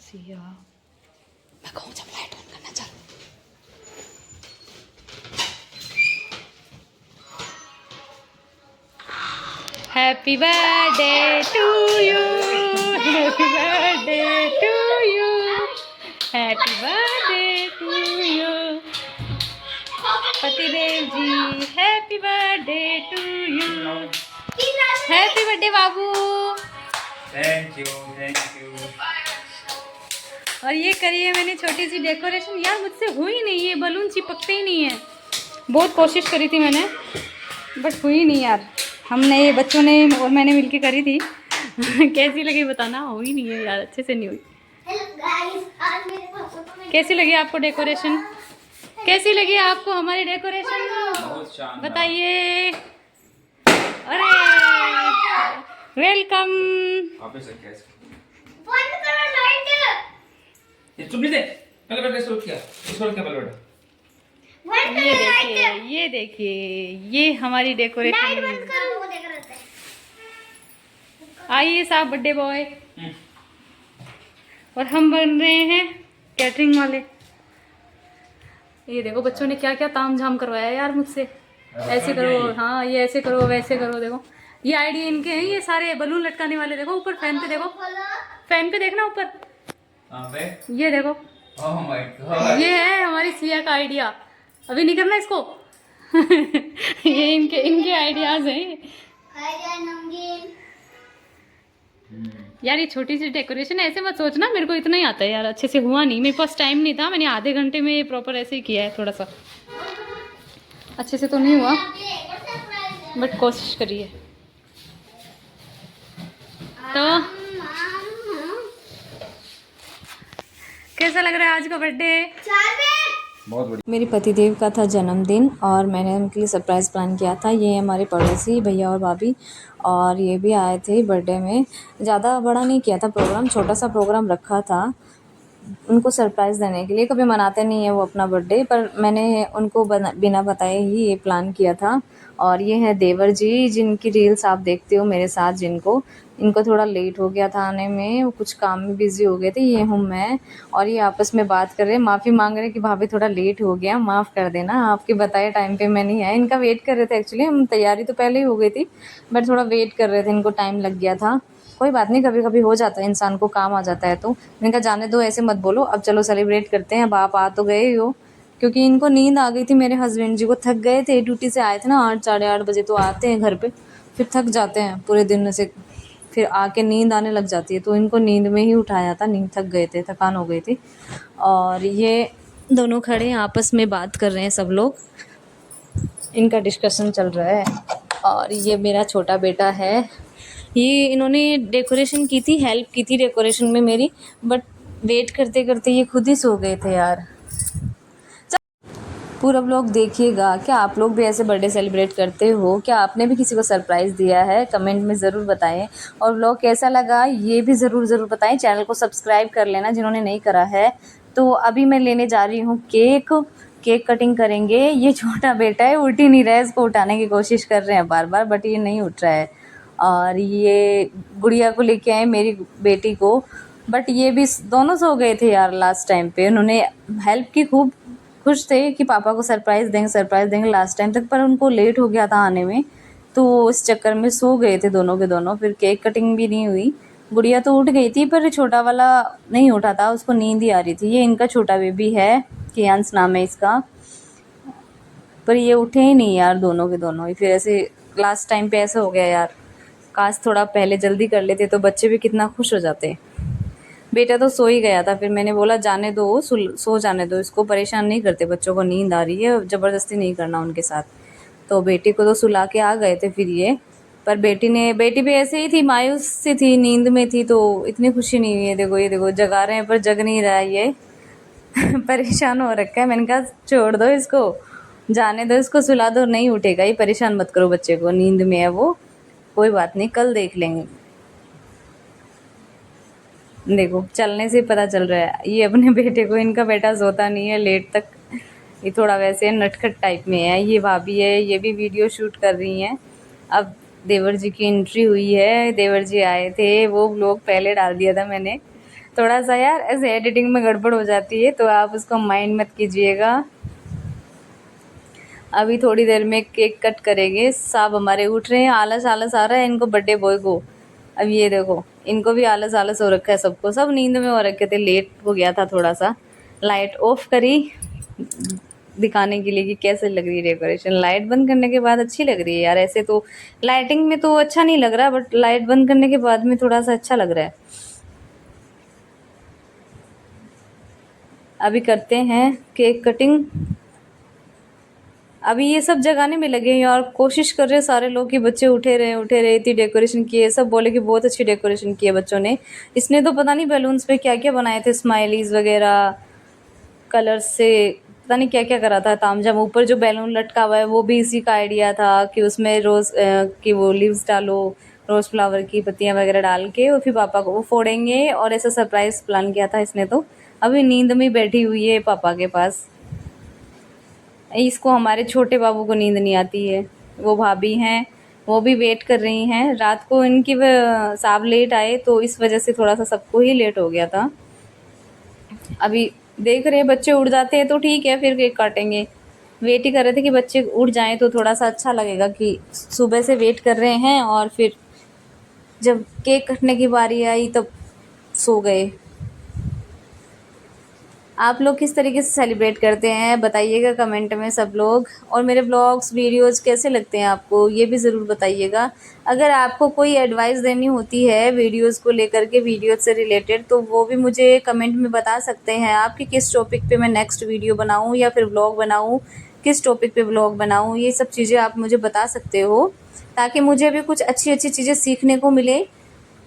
सिया, मैं कहूँ जब लाइट ऑन करना, चल। Happy birthday to you, happy birthday to you, happy birthday to you पतिदेव जी, happy birthday to you, happy birthday बाबू। Thank you. और ये करिए मैंने छोटी सी डेकोरेशन, यार मुझसे हुई नहीं, ये बलून चिपकते ही नहीं है। बहुत कोशिश करी थी मैंने, बट हुई नहीं यार। हमने, ये बच्चों ने और मैंने मिलके करी थी। कैसी लगी बताना, हुई नहीं है यार, अच्छे से नहीं हुई। कैसी लगी आपको डेकोरेशन? कैसी लगी आपको हमारी डेकोरेशन? बहुत शानदार। बताइए। अरे वेलकम। वापस से कैसे बंद करो लाइट। ये चुप नहीं दे, पहले बेटा इसको किया, इसको क्या पहले बेटा। ये देखिए ये हमारी डेकोरेशन। वो देख रहे थे। आइए साहब बर्थडे बॉय। और हम बन रहे हैं कैटरिंग वाले। ये देखो बच्चों ने क्या क्या तामझाम करवाया यार मुझसे। ऐसे करो, हाँ ये ऐसे करो, वैसे करो। देखो ये आइडिया इनके हैं, ये सारे बलून लटकाने वाले। देखो ऊपर फैन पे, देखो फैन पे देखना ऊपर, ये देखो। ओह माय गॉड, ये है हमारी सिया का आइडिया। अभी नहीं करना इसको। ये इनके आइडियाज हैं यार। ये छोटी सी डेकोरेशन ऐसे मत सोचना, मेरे को इतना ही आता है यार, अच्छे से हुआ नहीं, मेरे पास टाइम नहीं था। मैंने आधे घंटे में प्रॉपर ऐसे ही किया है, थोड़ा सा अच्छे से तो नहीं हुआ, बट कोशिश करिए। तो कैसा लग रहा है आज का बर्थडे? बहुत बढ़िया। मेरे पतिदेव का था जन्मदिन और मैंने उनके लिए सरप्राइज़ प्लान किया था। ये हमारे पड़ोसी भैया और भाभी, और ये भी आए थे बर्थडे में। ज़्यादा बड़ा नहीं किया था प्रोग्राम, छोटा सा प्रोग्राम रखा था उनको सरप्राइज़ देने के लिए। कभी मनाते नहीं है वो अपना बर्थडे, पर मैंने उनको बिना बताए ही ये प्लान किया था। और ये हैं देवर जी, जिनकी रील्स आप देखते हो मेरे साथ, इनको थोड़ा लेट हो गया था आने में, वो कुछ काम में बिज़ी हो गए थे। ये हूँ मैं, और ये आपस में बात कर रहे हैं, माफ़ी मांग रहे हैं कि भाभी थोड़ा लेट हो गया, माफ़ कर देना, आपके बताए टाइम पे मैं नहीं आया। इनका वेट कर रहे थे एक्चुअली, हम तैयारी तो पहले ही हो गई थी, बट थोड़ा वेट कर रहे थे, इनको टाइम लग गया था। कोई बात नहीं, कभी कभी हो जाता है, इंसान को काम आ जाता है। तो मैंने कहा जाने दो, ऐसे मत बोलो, अब चलो सेलिब्रेट करते हैं। अब आप आ तो गए हो, क्योंकि इनको नींद आ गई थी। मेरे हस्बैंड जी को थक गए थे, ड्यूटी से आए थे ना 8 साढ़े 8 बजे, तो आते हैं घर पे, फिर थक जाते हैं पूरे दिन से, फिर आके नींद आने लग जाती है। तो इनको नींद में ही उठाया था, नींद थक गए थे, थकान हो गई थी। और ये दोनों खड़े हैं, आपस में बात कर रहे हैं सब लोग, इनका डिस्कशन चल रहा है। और ये मेरा छोटा बेटा है, ये इन्होंने डेकोरेशन की थी, हेल्प की थी डेकोरेशन में मेरी, बट वेट करते करते ये खुद ही सो गए थे यार। पूरा व्लॉग देखिएगा। क्या आप लोग भी ऐसे बर्थडे सेलिब्रेट करते हो? क्या आपने भी किसी को सरप्राइज़ दिया है? कमेंट में ज़रूर बताएं। और व्लॉग कैसा लगा ये भी ज़रूर बताएं। चैनल को सब्सक्राइब कर लेना जिन्होंने नहीं करा है। तो अभी मैं लेने जा रही हूँ केक कटिंग करेंगे। ये छोटा बेटा है, उठ ही नहीं रहा है, इसको उठाने की कोशिश कर रहे हैं बार बार, बट ये नहीं उठ रहा है। और ये गुड़िया को लेके आए, मेरी बेटी को, बट ये भी दोनों सो गए थे यार लास्ट टाइम पे। उन्होंने हेल्प की, खूब खुश थे कि पापा को सरप्राइज़ देंगे लास्ट टाइम तक, पर उनको लेट हो गया था आने में, तो इस चक्कर में सो गए थे दोनों के दोनों। फिर केक कटिंग भी नहीं हुई। गुड़िया तो उठ गई थी, पर छोटा वाला नहीं उठा था, उसको नींद ही आ रही थी। ये इनका छोटा बेबी है, कियांश नाम है इसका, पर ये उठे ही नहीं यार दोनों के दोनों ही। फिर ऐसे लास्ट टाइम पे ऐसा हो गया यार, काश थोड़ा पहले जल्दी कर लेते तो बच्चे भी कितना खुश हो जाते। बेटा तो सो ही गया था, फिर मैंने बोला जाने दो, सो जाने दो इसको, परेशान नहीं करते बच्चों को, नींद आ रही है, ज़बरदस्ती नहीं करना उनके साथ। तो बेटी को तो सुला के आ गए थे फिर ये, पर बेटी भी ऐसे ही थी, मायूस सी थी, नींद में थी, तो इतनी खुशी नहीं हुई है। देखो ये देखो, जगा रहे हैं पर जग नहीं रहा है ये। परेशान हो रखा है। मैंने कहा छोड़ दो इसको, जाने दो इसको, सुला दो, नहीं उठेगा ये, परेशान मत करो बच्चे को, नींद में है वो, कोई बात नहीं, कल देख लेंगे। देखो चलने से पता चल रहा है ये अपने बेटे को, इनका बेटा सोता नहीं है लेट तक, ये थोड़ा वैसे नटखट टाइप में है। ये भाभी है, ये भी वीडियो शूट कर रही हैं। अब देवर जी की एंट्री हुई है, देवर जी आए थे, वो व्लॉग पहले डाल दिया था मैंने, थोड़ा सा यार ऐसे एडिटिंग में गड़बड़ हो जाती है, तो आप उसको माइंड मत कीजिएगा। अभी थोड़ी देर में केक कट करेंगे। सब हमारे उठ रहे हैं, आलस आलस आ रहा है इनको बर्थडे बॉय को। अब ये देखो, इनको भी आलस आलस हो रखा है, सबको, सब नींद में हो रखे थे, लेट हो गया था थोड़ा सा। लाइट ऑफ करी दिखाने के लिए कि कैसे लग रही है डेकोरेशन। लाइट बंद करने के बाद अच्छी लग रही है यार। ऐसे तो लाइटिंग में तो अच्छा नहीं लग रहा, बट लाइट बंद करने के बाद में थोड़ा सा अच्छा लग रहा है। अभी करते हैं केक कटिंग। अभी ये सब जगाने में लगे हैं और कोशिश कर रहे हैं सारे लोग कि बच्चे उठे रहे, इतनी डेकोरेशन की है। सब बोले कि बहुत अच्छी डेकोरेशन की है बच्चों ने। इसने तो पता नहीं बैलून्स पे क्या क्या बनाए थे, स्माइलीज वगैरह कलर्स से, पता नहीं क्या क्या करा था तामझाम। ऊपर जो बैलून लटका हुआ है वो भी इसी का आइडिया था कि उसमें रोज की वो लीव्स डालो, रोज फ्लावर की पत्तियां वगैरह डाल के, और फिर पापा को वो फोड़ेंगे, और ऐसा सरप्राइज प्लान किया था इसने। तो अभी नींद में बैठी हुई है पापा के पास। इसको, हमारे छोटे बाबू को नींद नहीं आती है। वो भाभी हैं, वो भी वेट कर रही हैं। रात को इनकी साहब लेट आए, तो इस वजह से थोड़ा सा सबको ही लेट हो गया था। अभी देख रहे हैं बच्चे उठ जाते हैं तो ठीक है, फिर केक काटेंगे। वेट ही कर रहे थे कि बच्चे उठ जाएं तो थोड़ा सा अच्छा लगेगा कि सुबह से वेट कर रहे हैं, और फिर जब केक कटने की बारी आई तब सो गए। आप लोग किस तरीके से सेलिब्रेट करते हैं बताइएगा कमेंट में सब लोग। और मेरे ब्लॉग्स वीडियोस कैसे लगते हैं आपको, ये भी ज़रूर बताइएगा। अगर आपको कोई एडवाइस देनी होती है वीडियोस को लेकर के, वीडियोस से रिलेटेड, तो वो भी मुझे कमेंट में बता सकते हैं आप कि किस टॉपिक पे मैं नेक्स्ट वीडियो बनाऊँ या फिर ब्लॉग बनाऊँ, किस टॉपिक पे ब्लॉग बनाऊँ। ये सब चीज़ें आप मुझे बता सकते हो, ताकि मुझे भी कुछ अच्छी अच्छी चीज़ें सीखने को मिले,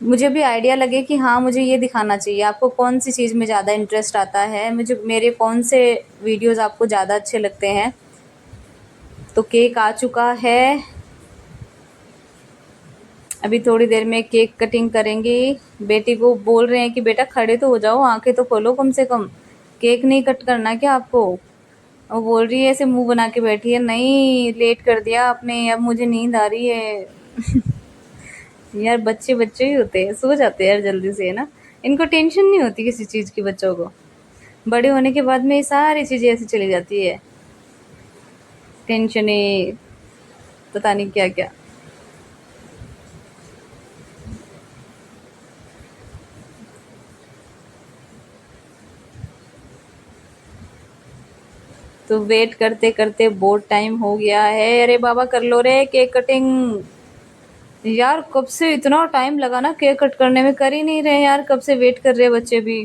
मुझे भी आइडिया लगे कि हाँ मुझे ये दिखाना चाहिए। आपको कौन सी चीज़ में ज़्यादा इंटरेस्ट आता है, मुझे मेरे कौन से वीडियोस आपको ज़्यादा अच्छे लगते हैं। तो केक आ चुका है, अभी थोड़ी देर में केक कटिंग करेंगे। बेटी को बोल रहे हैं कि बेटा खड़े तो हो जाओ, आंखें तो खोलो कम से कम, केक नहीं कट करना क्या आपको। वो बोल रही है, ऐसे मुंह बना के बैठी है, नहीं लेट कर दिया आपने, अब मुझे नींद आ रही है। यार बच्चे बच्चे ही होते हैं, सो जाते हैं यार जल्दी से, है ना। इनको टेंशन नहीं होती किसी चीज़ की बच्चों को। बड़े होने के बाद में ये सारी चीज़ें ऐसी चली जाती है, टेंशनें, पता नहीं क्या क्या। तो वेट करते करते बहुत टाइम हो गया है। अरे बाबा कर लो रे केक कटिंग। यार कब से इतना टाइम लगा ना केक कट करने में, कर ही नहीं रहे यार, कब से वेट कर रहे हैं बच्चे भी।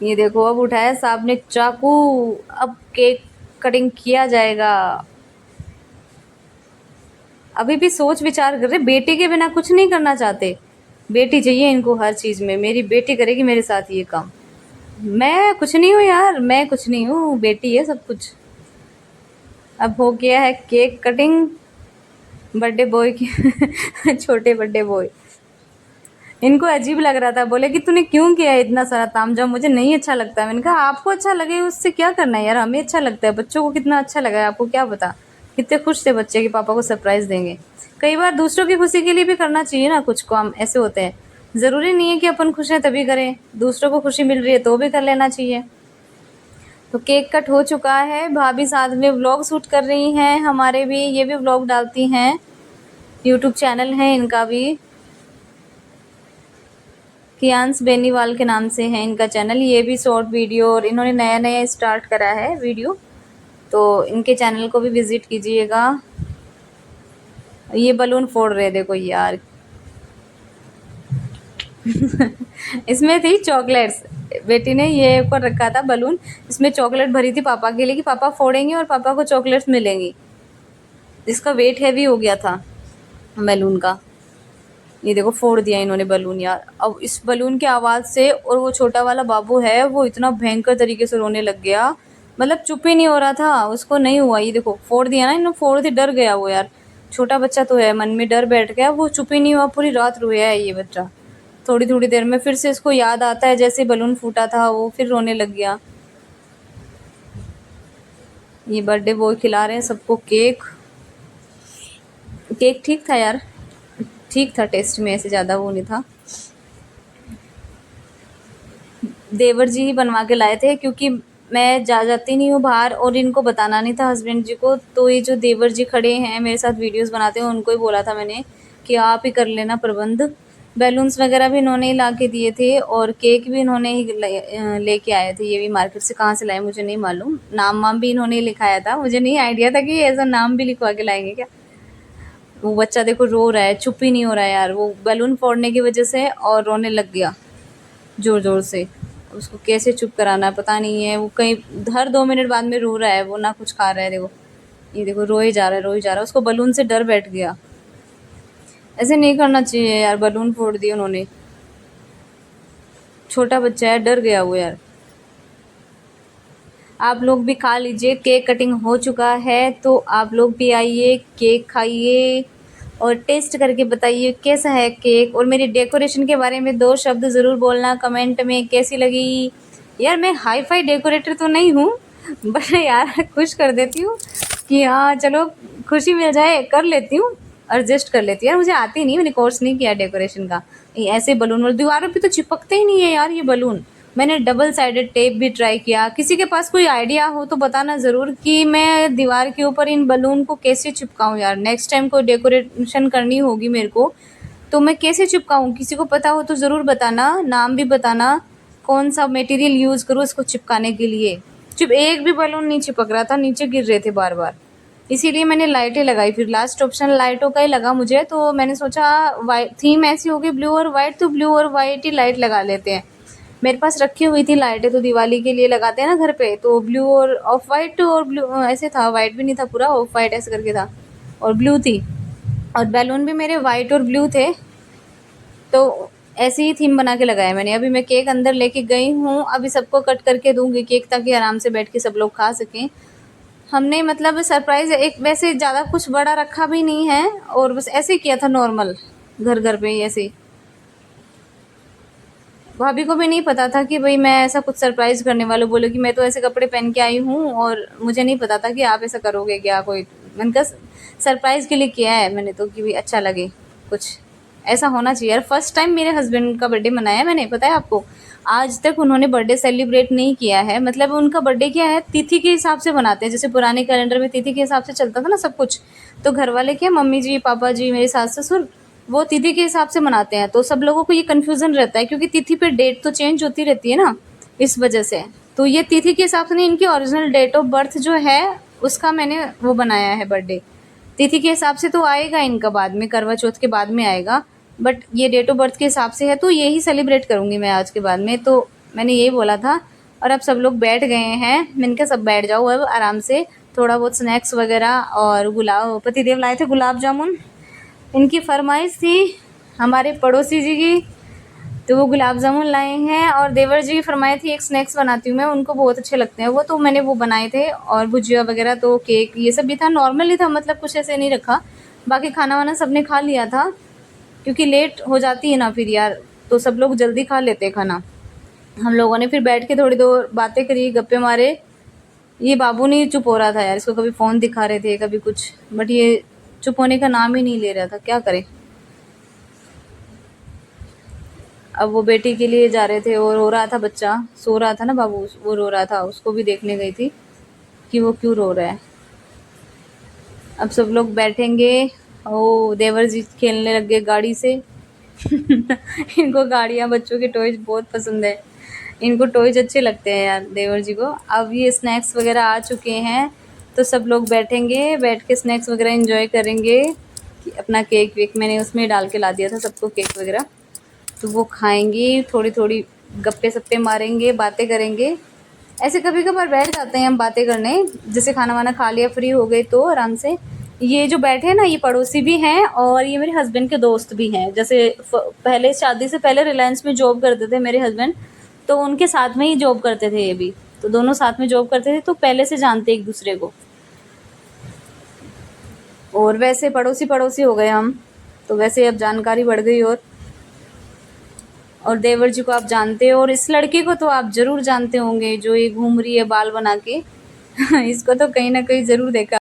ये देखो अब उठाया साहब ने चाकू, अब केक कटिंग किया जाएगा। अभी भी सोच विचार कर रहे, बेटी के बिना कुछ नहीं करना चाहते। बेटी चाहिए इनको हर चीज़ में, मेरी बेटी करेगी मेरे साथ ये काम। मैं कुछ नहीं हूँ यार, मैं कुछ नहीं हूँ, बेटी है सब कुछ। अब हो गया है केक कटिंग, बर्थडे बॉय की छोटे बर्थडे बॉय। इनको अजीब लग रहा था, बोले कि तूने क्यों किया है इतना सारा तामझाम, मुझे नहीं अच्छा लगता। मैंने कहा आपको अच्छा लगे उससे क्या करना है यार, हमें अच्छा लगता है। बच्चों को कितना अच्छा लगा है आपको क्या पता। कितने खुश थे बच्चे कि पापा को सरप्राइज़ देंगे। कई बार दूसरों की खुशी के लिए भी करना चाहिए ना, कुछ काम ऐसे होते हैं। ज़रूरी नहीं है कि अपन खुश हैं तभी करें, दूसरों को खुशी मिल रही है तो भी कर लेना चाहिए। तो केक कट हो चुका है, भाभी साथ में व्लॉग शूट कर रही हैं हमारे भी, ये भी व्लॉग डालती हैं, यूट्यूब चैनल है इनका भी, कियांस बेनीवाल के नाम से है इनका चैनल। ये भी शॉर्ट वीडियो, और इन्होंने नया नया स्टार्ट करा है वीडियो, तो इनके चैनल को भी विज़िट कीजिएगा। ये बलून फोड़ रहे देखो यार इसमें थी चॉकलेट्स, बेटी ने ये ऊपर रखा था बलून, इसमें चॉकलेट भरी थी पापा के लिए कि पापा फोड़ेंगे और पापा को चॉकलेट्स मिलेंगी। इसका वेट हैवी हो गया था बैलून का। ये देखो फोड़ दिया इन्होंने बलून यार। अब इस बलून की आवाज़ से, और वो छोटा वाला बाबू है वो इतना भयंकर तरीके से रोने लग गया, मतलब चुप ही नहीं हो रहा था, उसको नहीं हुआ। ये देखो फोड़ दिया ना इन्होंने, फोड़ दी, डर गया वो यार। छोटा बच्चा तो है, मन में डर बैठ गया, वो चुप ही नहीं हुआ, पूरी रात रोया है ये बच्चा। थोड़ी थोड़ी देर में फिर से इसको याद आता है जैसे बलून फूटा था, वो फिर रोने लग गया। ये बर्थडे बॉय खिला रहे हैं सबको केक। केक ठीक था यार, ठीक था टेस्ट में, ऐसे ज़्यादा वो नहीं था। देवर जी ही बनवा के लाए थे, क्योंकि मैं जाती नहीं हूँ बाहर और इनको बताना नहीं था हस्बैंड जी को। तो ये जो देवर जी खड़े हैं मेरे साथ वीडियोस बनाते हैं, उनको ही बोला था मैंने कि आप ही कर लेना प्रबंध। बैलून्स वगैरह भी इन्होंने ही ला के दिए थे और केक भी इन्होंने ही लेके आए थे। ये भी मार्केट से कहाँ से लाए मुझे नहीं मालूम। नाम वाम भी इन्होंने ही लिखाया था, मुझे नहीं आइडिया था कि ऐसा नाम भी लिखवा के लाएंगे क्या। वो बच्चा देखो रो रहा है, चुप ही नहीं हो रहा है यार, वो बैलून फोड़ने की वजह से और रोने लग गया ज़ोर ज़ोर से। उसको कैसे चुप कराना है पता नहीं है, वो कहीं हर 2 मिनट बाद में रो रहा है, वो ना कुछ खा रहा है। देखो ये देखो रोए जा रहा है, रोए जा रहा है, उसको बलून से डर बैठ गया। ऐसे नहीं करना चाहिए यार, बलून फोड़ दिए उन्होंने। छोटा बच्चा है, डर गया वो यार। आप लोग भी खा लीजिए, केक कटिंग हो चुका है तो आप लोग भी आइए, केक खाइए और टेस्ट करके बताइए कैसा है केक। और मेरी डेकोरेशन के बारे में 2 शब्द ज़रूर बोलना कमेंट में, कैसी लगी। यार मैं हाई फाई डेकोरेटर तो नहीं हूँ, बट यार खुश कर देती हूँ कि हाँ चलो खुशी मिल जाए, कर लेती हूँ, एडजस्ट कर लेती हूँ। यार मुझे आती नहीं, मैंने कोर्स नहीं किया डेकोरेशन का। ये ऐसे बलून और दीवारों पे तो चिपकते ही नहीं है यार ये बलून। मैंने डबल साइडेड टेप भी ट्राई किया। किसी के पास कोई आइडिया हो तो बताना ज़रूर कि मैं दीवार के ऊपर इन बलून को कैसे चिपकाऊँ यार। नेक्स्ट टाइम कोई डेकोरेशन करनी होगी मेरे को तो मैं कैसे चिपकाऊँ, किसी को पता हो तो ज़रूर बताना, नाम भी बताना, कौन सा मटेरियल यूज़ करूँ इसको चिपकाने के लिए। एक भी बलून नहीं चिपक रहा था, नीचे गिर रहे थे बार बार, इसीलिए मैंने लाइटें लगाई। फिर लास्ट ऑप्शन लाइटों का ही लगा मुझे, तो मैंने सोचा वाइट थीम ऐसी होगी ब्लू और वाइट, तो ब्लू और वाइट ही लाइट लगा लेते हैं। मेरे पास रखी हुई थी लाइटें, तो दिवाली के लिए लगाते हैं ना घर पे, तो ब्लू और ऑफ वाइट और ब्लू ऐसे था, वाइट भी नहीं था पूरा, ऑफ वाइट ऐसे करके था और ब्लू थी। और बैलून भी मेरे वाइट और ब्लू थे, तो ऐसे ही थीम बना के लगाया मैंने। अभी मैं केक अंदर लेके गई हूँ, अभी सबको कट करके दूंगी केक ताकि आराम से बैठ के सब लोग खा सकें। हमने मतलब सरप्राइज़ एक वैसे ज़्यादा कुछ बड़ा रखा भी नहीं है और बस ऐसे ही किया था नॉर्मल, घर घर पे ही ऐसे ही। भाभी को भी नहीं पता था कि भाई मैं ऐसा कुछ सरप्राइज़ करने वाला हूँ। बोले कि मैं तो ऐसे कपड़े पहन के आई हूँ और मुझे नहीं पता था कि आप ऐसा करोगे क्या कोई। मैंने कहा सरप्राइज़ के लिए किया है मैंने तो कि भी अच्छा लगे, कुछ ऐसा होना चाहिए यार। फर्स्ट टाइम मेरे हस्बैंड का बर्थडे मनाया मैंने, पता है आपको। आज तक उन्होंने बर्थडे सेलिब्रेट नहीं किया है, मतलब उनका बर्थडे क्या है तिथि के हिसाब से मनाते हैं, जैसे पुराने कैलेंडर में तिथि के हिसाब से चलता था ना सब कुछ। तो घर वाले क्या, मम्मी जी पापा जी मेरे सास ससुर, वो तिथि के हिसाब से मनाते हैं। तो सब लोगों को ये कन्फ्यूज़न रहता है क्योंकि तिथि पे डेट तो चेंज होती रहती है ना, इस वजह से। तो ये तिथि के हिसाब से नहीं, इनकी ओरिजिनल डेट ऑफ बर्थ जो है उसका मैंने वो बनाया है बर्थडे। तिथि के हिसाब से तो आएगा इनका बाद में, करवा चौथ के बाद में आएगा, बट ये डेट ऑफ बर्थ के हिसाब से है तो यही सेलिब्रेट करूँगी मैं आज के बाद में। तो मैंने यही बोला था और अब सब लोग बैठ गए हैं। मैंने कहा सब बैठ जाओ अब आराम से, थोड़ा बहुत स्नैक्स वगैरह और पतिदेव लाए थे गुलाब जामुन, इनकी फरमाइश थी हमारे पड़ोसी जी की, तो वो गुलाब जामुन लाए हैं। और देवर जी की फरमाइश थी एक स्नैक्स बनाती हूँ मैं, उनको बहुत अच्छे लगते हैं वो, तो मैंने वो बनाए थे। और भुजिया वगैरह, तो केक ये सब भी था, नॉर्मल ही था, मतलब कुछ ऐसे नहीं रखा। बाकी खाना वाना सब ने खा लिया था क्योंकि लेट हो जाती है ना फिर यार, तो सब लोग जल्दी खा लेते हैं खाना। हम लोगों ने फिर बैठ के थोड़ी देर बातें करी, गप्पे मारे। ये बाबू नहीं चुप हो रहा था यार, इसको कभी फ़ोन दिखा रहे थे कभी कुछ, बट ये चुप होने का नाम ही नहीं ले रहा था, क्या करे। अब वो बेटी के लिए जा रहे थे और रो रहा था बच्चा, सो रहा था ना बाबू, वो रो रहा था, उसको भी देखने गई थी कि वो क्यों रो रहा है। अब सब लोग बैठेंगे। ओ देवर जी खेलने लग गए गाड़ी से इनको गाड़ियाँ, बच्चों के टॉयज बहुत पसंद है, इनको टॉयज अच्छे लगते हैं यार देवर जी को। अब ये स्नैक्स वगैरह आ चुके हैं तो सब लोग बैठेंगे, बैठ के स्नैक्स वगैरह एंजॉय करेंगे। कि अपना केक वेक मैंने उसमें डाल के ला दिया था सबको केक वगैरह, तो वो खाएंगे, थोड़ी थोड़ी गप्पे सप्पे मारेंगे, बातें करेंगे। ऐसे कभी कभार बैठ जाते हैं हम बातें करने, जैसे खाना वाना खा लिया फ्री हो गए तो आराम से। ये जो बैठे हैं ना ये पड़ोसी भी हैं और ये मेरे हस्बैंड के दोस्त भी हैं। जैसे पहले शादी से पहले रिलायंस में जॉब करते थे मेरे हस्बैंड, तो उनके साथ में ही जॉब करते थे ये भी, तो दोनों साथ में जॉब करते थे, तो पहले से जानते एक दूसरे को। और वैसे पड़ोसी पड़ोसी हो गए हम, तो वैसे अब जानकारी बढ़ गई। और देवर जी को आप जानते हो और इस लड़की को तो आप ज़रूर जानते होंगे जो ये घूम रही है बाल बना के इसको तो कहीं ना कहीं ज़रूर देखा